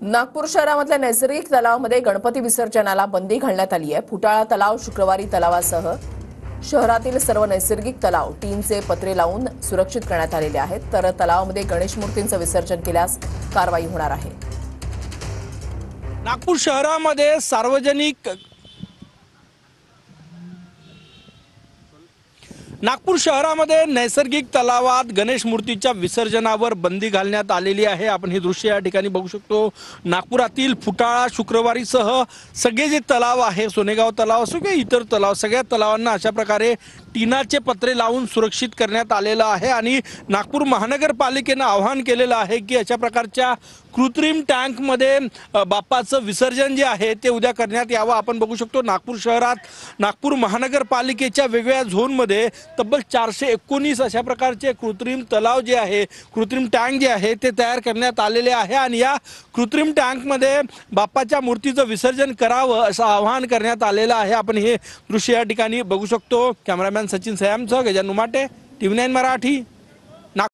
नागपूर शहरामधल्या नैसर्गिक तलावामध्ये गणपती विसर्जनाला बंदी घालण्यात आली आहे। फुटाळा तलाव, शुक्रवारी तलावासह शहरातील सर्व नैसर्गिक तलाव टीनचे पत्रे लावून सुरक्षित करण्यात आलेले आहेत। तर तलावामध्ये गणेश मूर्तींचं विसर्जन केल्यास कारवाई होणार आहे। नागपूर शहरामध्ये नैसर्गिक तलावात गणेश मूर्तीच्या विसर्जनावर बंदी घालण्यात आलेली आहे। आपण हे दृश्य या ठिकाणी बघू शकतो। नागपुरातील फुटाळा, शुक्रवारीसह सगळे जे तलाव आहे, सोनेगाव तलाव असो किंवा इतर तलाव, सगळ्या तलावांना अशा प्रकारे टीनाचे पत्रे लावून सुरक्षित करण्यात आलेलं आहे। आणि नागपूर महानगरपालिकेने आवाहन केलेलं आहे की अशा प्रकारच्या कृत्रिम टँकमध्ये बाप्पाचं विसर्जन जे आहे ते उद्या करण्यात यावं। आपण बघू शकतो नागपूर शहरात नागपूर महानगरपालिकेच्या वेगवेगळ्या झोनमध्ये तब्बल 419 अशा प्रकारचे कृत्रिम तलाव जे आहे, कृत्रिम टँक जे आहे ते तयार करण्यात आलेले आहे। आणि या कृत्रिम टँकमध्ये बाप्पाच्या मूर्तीचं विसर्जन करावं असं आवाहन करण्यात आलेलं आहे। आपण हे दृश्य या ठिकाणी बघू शकतो। कॅमेरामॅन सचिन सयामसह गजानन उमाटे, TV9 मराठी,